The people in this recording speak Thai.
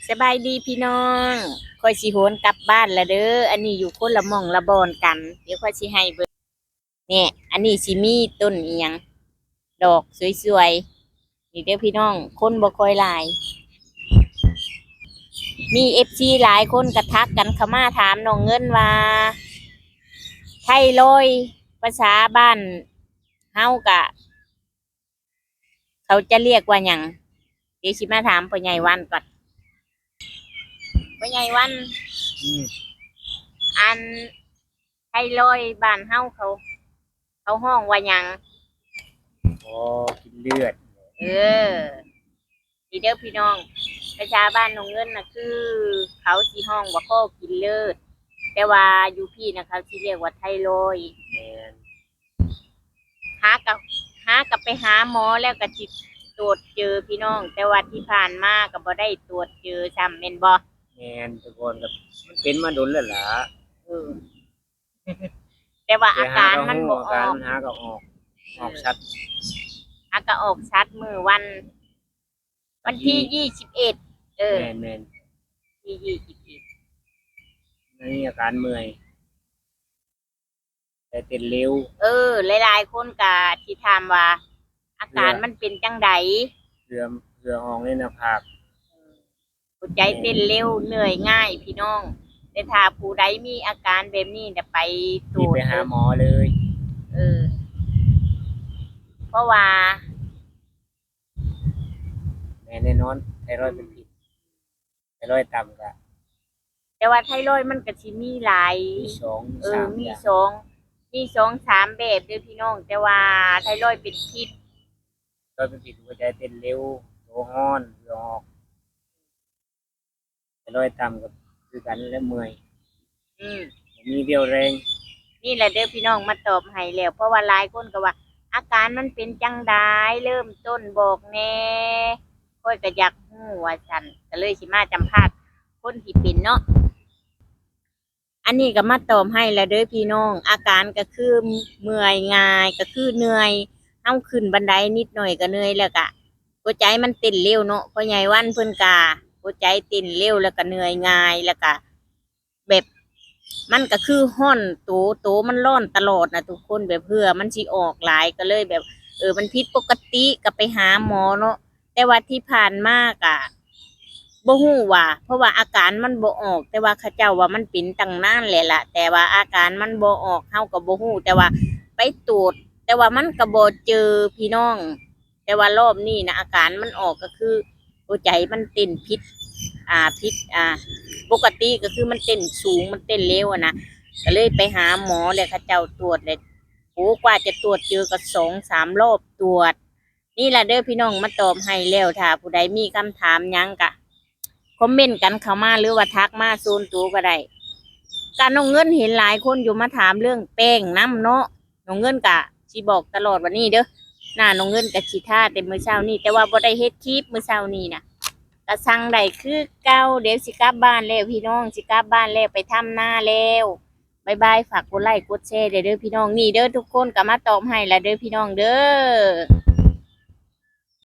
สบายดีพี่น้องค่อยสิโหนกลับบ้านละเด้ออันนี้อยู่คนละหม่องละบอนกันเดี๋ยวค่อยสิให้เบิ่งเนี่ยอันนี้สิมีต้นอีหยังดอกสวยๆนี่เด้อพี่น้องคนบ่ค่อยหลายมีFCหลายคนกระทักกันเข้ามาถามน้องเงินว่าไทโรยภาษาบ้านเฮากะเขาจะเรียกว่าหยังเดี๋ยวสิมาถามพ่อใหญ่วันก่อนพ่อใหญ่วันอืมอันไทโรยบ้านเฮาเขาห้องว่าหยัง พอกินเลือดเออดีเด้อพี่น้องประชาบ้านนงเงินน่ะคือเขาสีห้องว่าก็กินเลิศแต่ว่าอยู่พี่นะเขาที่เรียกว่าไทรอยด์แมนหากับไปหาหมอแล้วก็จิตตรวจเจอพี่น้องแต่ว่าที่ผ่านมาก็บ่ได้ตรวจเจอซ้ำแม่นบ่แมนแตะกอนกับมันเป็นมาโดนแล้วล่ะเออแต่ว่าแต่อาการมันบ่ออาการอกมันหาก็ออกชัดอาการออกชัดมือวันที่21แมนแมนที่21นี่อาการเมื่อยแต่เต้นเร็วหลายๆคนก็ที่ถามว่าอาการมันเป็นจังไดเรือห้องในหน้าผากหัวใจเต้นเร็วเหนื่อยง่ายพี่น้องแต่ถ้าผู้ใดมีอาการแบบนี้จะไปตรวจไปหาหมอเลย เออเพราะว่าแม่แน่นอนไทรอยด์เป็นพิษไทรอยด์ต่ำก็แต่ว่าไทรอยด์มันก็สิมีหลายมีสองสามมีอย่างสามแบบเด้อพี่น้องแต่ว่าไทรอยด์เป็นพิษไทรอยด์เป็นพิษหัวใจเต้นเร็วตัวห้อนเรือออกไทรอยด์ต่ำก็คือกันและเมื่อยอืมมีเดียวแรงนี่แหละเด้อพี่น้องมาตอบให้แล้วเพราะว่าหลายคนก็ว่าอาการมันเป็นจังไดเริ่มต้นบอกแน่ค่อยก็อยากฮู้ว่าซั่นก็เลยสิมาจำพาษณ์คนที่เป็นเนาะอันนี้ก็มาตอบให้แล้วเด้อพี่น้องอาการก็คือเมื่อยง่ายก็คือเหนื่อยเฮาขึ้นบันไดนิดหน่อยก็เหนื่อยแล้วก็หัวใจมันเต้นเร็วเนาะพ่อใหญ่วันเพิ่นก็หัวใจเต้นเร็วแล้วก็เหนื่อยง่ายแล้วก็แบบมันก็คือห้อนโตมันร้อนตลอดนะทุกคนแบบเพื่อมันสิออกหลายก็เลยแบบมันผิดปกติก็ไปหาหมอเนาะแต่ว่าที่ผ่านมากะบ่ฮู้ว่าเพราะว่าอาการมันบ่ออกแต่ว่าเขาเจ้าว่ามันเป็นตั้งนานแหละล่ะแต่ว่าอาการมันบ่ออกเฮาก็บ่ฮู้แต่ว่าไปตรวจแต่ว่ามันก็บ่เจอพี่น้องแต่ว่ารอบนี้นะอาการมันออกก็คือหัวใจมันเต้นผิดผิดปกติก็คือมันเต้นสูงมันเต้นเร็วนะก็เลยไปหาหมอเลยเขาเจ้าตรวจเลยโอ้กว่าจะตรวจเจอก็2-3รอบตรวจนี่แหละเด้อพี่น้องมาตอบให้แล้วถ้าผู้ใดมีคำถามยังกะคอมเมนต์กันเข้ามาหรือว่าทักมาส่วนตัวก็ได้การน้องเงินเห็นหลายคนอยู่มาถามเรื่องแป้งน้ำเนาะน้องเงินกะสิบอกตลอดวันนี้เด้อหน้าน้องเงินกะสิท่าเต็มมื้อเช้านี้แต่ว่าบ่ได้เฮ็ดคลิปมื้อเช้านี้นะกะสั่งได้คือเก่าเดี๋ยวสิกลับบ้านแล้วพี่น้องสิกลับบ้านแล้วไปทำหน้าแล้วบายบายฝากกดไลค์กดแชร์เด้อพี่น้องนี่เด้อทุกคนก็มาตอบให้ละเด้อพี่น้องเด้อ